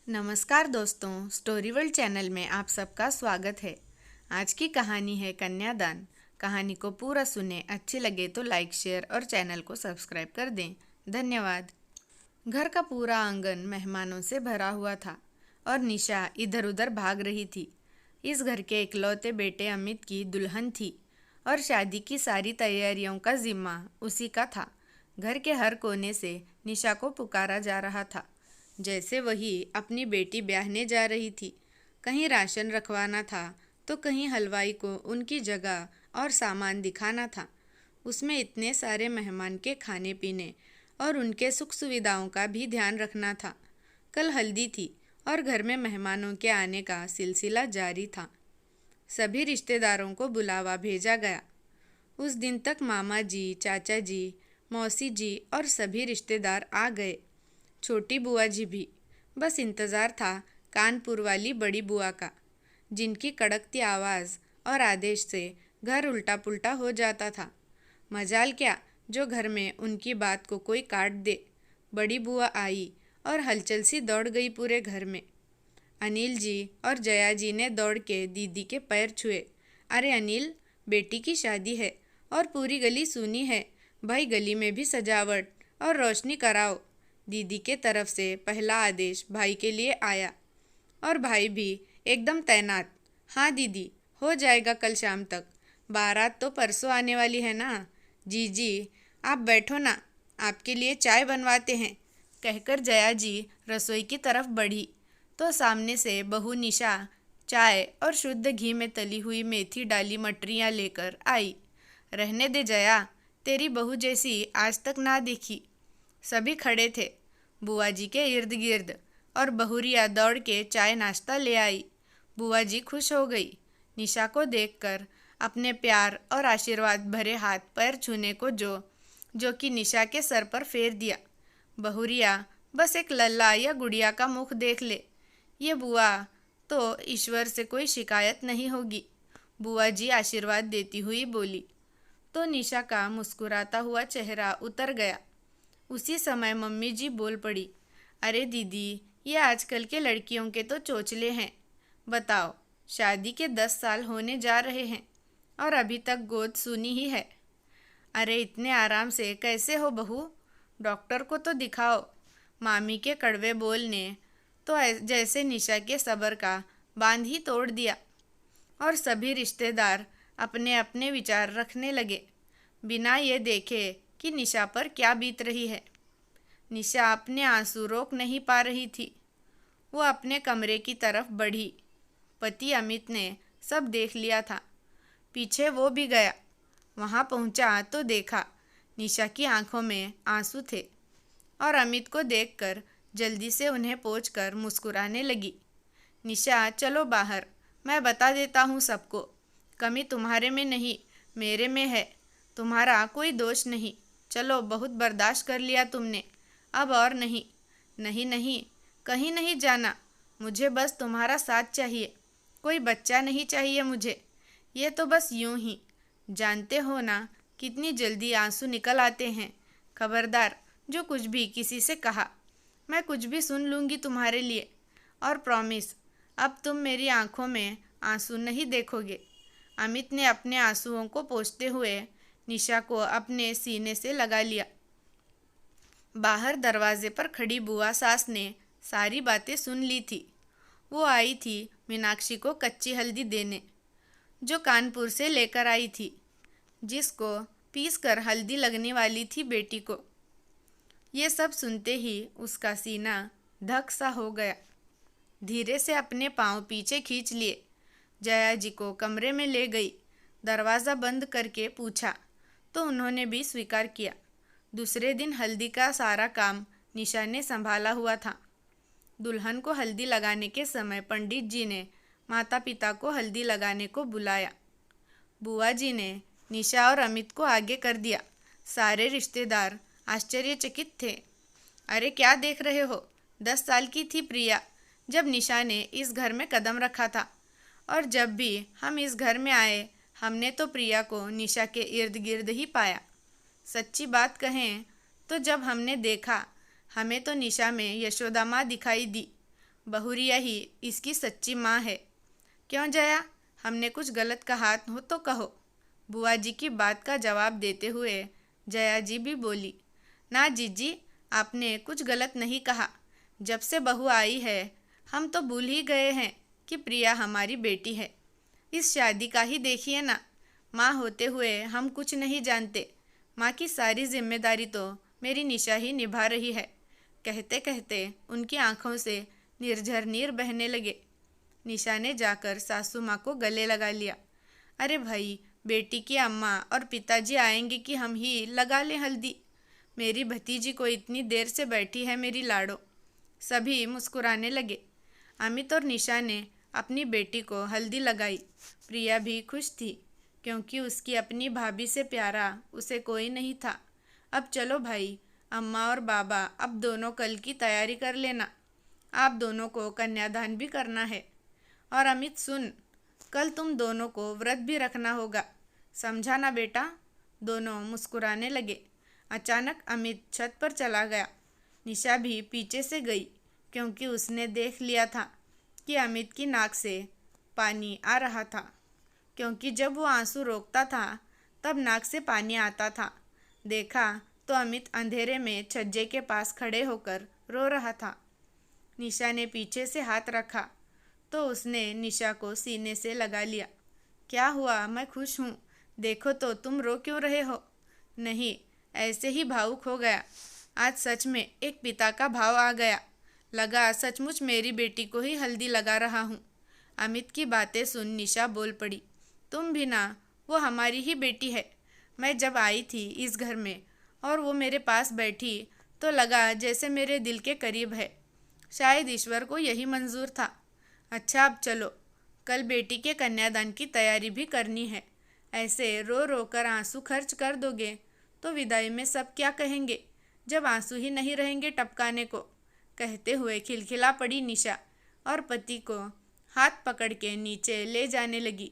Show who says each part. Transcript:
Speaker 1: नमस्कार दोस्तों, story world channel में आप सबका स्वागत है। आज की कहानी है कन्यादान। कहानी को पूरा सुने, अच्छी लगे तो लाइक, शेयर और चैनल को सब्सक्राइब कर दें। धन्यवाद। घर का पूरा आंगन मेहमानों से भरा हुआ था और निशा इधर उधर भाग रही थी। इस घर के इकलौते बेटे अमित की दुल्हन थी और शादी की सारी तैयारियों का जिम्मा उसी का था। घर के हर कोने से निशा को पुकारा जा रहा था, जैसे वही अपनी बेटी ब्याहने जा रही थी। कहीं राशन रखवाना था तो कहीं हलवाई को उनकी जगह और सामान दिखाना था। उसमें इतने सारे मेहमान के खाने पीने और उनके सुख सुविधाओं का भी ध्यान रखना था। कल हल्दी थी और घर में मेहमानों के आने का सिलसिला जारी था। सभी रिश्तेदारों को बुलावा भेजा गया। उस दिन तक मामा जी, चाचा जी, मौसी जी और सभी रिश्तेदार आ गए। छोटी बुआ जी भी। बस इंतज़ार था कानपुर वाली बड़ी बुआ का, जिनकी कड़कती आवाज़ और आदेश से घर उल्टा पुल्टा हो जाता था। मजाल क्या जो घर में उनकी बात को कोई काट दे। बड़ी बुआ आई और हलचल सी दौड़ गई पूरे घर में। अनिल जी और जया जी ने दौड़ के दीदी के पैर छुए। अरे अनिल, बेटी की शादी है और पूरी गली सुनी है। भाई गली में भी सजावट और रोशनी कराओ। दीदी के तरफ से पहला आदेश भाई के लिए आया और भाई भी एकदम तैनात। हाँ दीदी, हो जाएगा कल शाम तक। बारात तो परसों आने वाली है ना। जी जी, आप बैठो ना, आपके लिए चाय बनवाते हैं, कहकर जया जी रसोई की तरफ बढ़ी तो सामने से बहू निशा चाय और शुद्ध घी में तली हुई मेथी डाली मटरियाँ लेकर आई। रहने दे जया, तेरी बहू जैसी आज तक ना देखी। सभी खड़े थे बुआ जी के इर्द गिर्द और बहुरिया दौड़ के चाय नाश्ता ले आई। बुआ जी खुश हो गई निशा को देखकर। अपने प्यार और आशीर्वाद भरे हाथ पैर छूने को जो कि निशा के सर पर फेर दिया। बहुरिया बस एक लल्ला या गुड़िया का मुख देख ले, ये बुआ तो ईश्वर से कोई शिकायत नहीं होगी। बुआ जी आशीर्वाद देती हुई बोली तो निशा का मुस्कुराता हुआ चेहरा उतर गया। उसी समय मम्मी जी बोल पड़ी, अरे दीदी, ये आजकल के लड़कियों के तो चोचले हैं। बताओ, शादी के 10 साल होने जा रहे हैं और अभी तक गोद सूनी ही है। अरे इतने आराम से कैसे हो बहू, डॉक्टर को तो दिखाओ। मामी के कड़वे बोल ने तो जैसे निशा के सब्र का बांध ही तोड़ दिया और सभी रिश्तेदार अपने अपने विचार रखने लगे, बिना ये देखे कि निशा पर क्या बीत रही है। निशा अपने आंसू रोक नहीं पा रही थी। वो अपने कमरे की तरफ बढ़ी। पति अमित ने सब देख लिया था। पीछे वो भी गया। वहाँ पहुँचा तो देखा निशा की आंखों में आंसू थे और अमित को देखकर जल्दी से उन्हें पोंछकर मुस्कुराने लगी। निशा, चलो बाहर, मैं बता देता हूँ सबको। कमी तुम्हारे में नहीं, मेरे में है। तुम्हारा कोई दोष नहीं। चलो, बहुत बर्दाश्त कर लिया तुमने, अब और नहीं। नहीं नहीं, कहीं नहीं जाना। मुझे बस तुम्हारा साथ चाहिए, कोई बच्चा नहीं चाहिए मुझे। ये तो बस यूं ही, जानते हो ना कितनी जल्दी आंसू निकल आते हैं। खबरदार, जो कुछ भी किसी से कहा, मैं कुछ भी सुन लूँगी तुम्हारे लिए। और प्रॉमिस, अब तुम मेरी आंखों में आंसू नहीं देखोगे। अमित ने अपने आंसुओं को पोंछते हुए निशा को अपने सीने से लगा लिया। बाहर दरवाजे पर खड़ी बुआ सास ने सारी बातें सुन ली थी। वो आई थी मीनाक्षी को कच्ची हल्दी देने, जो कानपुर से लेकर आई थी, जिसको पीस कर हल्दी लगने वाली थी बेटी को। ये सब सुनते ही उसका सीना धक सा हो गया। धीरे से अपने पांव पीछे खींच लिए, जया जी को कमरे में ले गई। दरवाज़ा बंद करके पूछा तो उन्होंने भी स्वीकार किया। दूसरे दिन हल्दी का सारा काम निशा ने संभाला हुआ था। दुल्हन को हल्दी लगाने के समय पंडित जी ने माता पिता को हल्दी लगाने को बुलाया। बुआ जी ने निशा और अमित को आगे कर दिया। सारे रिश्तेदार आश्चर्यचकित थे। अरे क्या देख रहे हो, 10 साल की थी प्रिया जब निशा ने इस घर में कदम रखा था, और जब भी हम इस घर में आए हमने तो प्रिया को निशा के इर्द गिर्द ही पाया। सच्ची बात कहें तो जब हमने देखा, हमें तो निशा में यशोदा माँ दिखाई दी। बहुरिया ही इसकी सच्ची माँ है। क्यों जया, हमने कुछ गलत कहा हो तो कहो। बुआ जी की बात का जवाब देते हुए जया जी भी बोली, ना जीजी, आपने कुछ गलत नहीं कहा। जब से बहू आई है हम तो भूल ही गए हैं कि प्रिया हमारी बेटी है। इस शादी का ही देखिए ना, माँ होते हुए हम कुछ नहीं जानते। माँ की सारी जिम्मेदारी तो मेरी निशा ही निभा रही है। कहते कहते उनकी आंखों से निर्झर नीर बहने लगे। निशा ने जाकर सासू माँ को गले लगा लिया। अरे भाई, बेटी की अम्मा और पिताजी आएंगे कि हम ही लगा लें हल्दी। मेरी भतीजी को इतनी देर से बैठी है मेरी लाड़ो। सभी मुस्कुराने लगे। अमित और निशा ने अपनी बेटी को हल्दी लगाई। प्रिया भी खुश थी क्योंकि उसकी अपनी भाभी से प्यारा उसे कोई नहीं था। अब चलो भाई, अम्मा और बाबा अब दोनों कल की तैयारी कर लेना। आप दोनों को कन्यादान भी करना है। और अमित सुन, कल तुम दोनों को व्रत भी रखना होगा, समझा ना बेटा। दोनों मुस्कुराने लगे। अचानक अमित छत पर चला गया। निशा भी पीछे से गई क्योंकि उसने देख लिया था कि अमित की नाक से पानी आ रहा था, क्योंकि जब वो आंसू रोकता था तब नाक से पानी आता था। देखा तो अमित अंधेरे में छज्जे के पास खड़े होकर रो रहा था। निशा ने पीछे से हाथ रखा तो उसने निशा को सीने से लगा लिया। क्या हुआ, मैं खुश हूँ, देखो तो तुम रो क्यों रहे हो। नहीं, ऐसे ही भावुक हो गया। आज सच में एक पिता का भाव आ गया। लगा सचमुच मेरी बेटी को ही हल्दी लगा रहा हूँ। अमित की बातें सुन निशा बोल पड़ी, तुम भी ना, वो हमारी ही बेटी है। मैं जब आई थी इस घर में और वो मेरे पास बैठी तो लगा जैसे मेरे दिल के करीब है। शायद ईश्वर को यही मंजूर था। अच्छा अब चलो, कल बेटी के कन्यादान की तैयारी भी करनी है। ऐसे रो रो कर आंसू खर्च कर दोगे तो विदाई में सब क्या कहेंगे, जब आंसू ही नहीं रहेंगे टपकाने को। कहते हुए खिलखिला पड़ी निशा और पति को हाथ पकड़ के नीचे ले जाने लगी।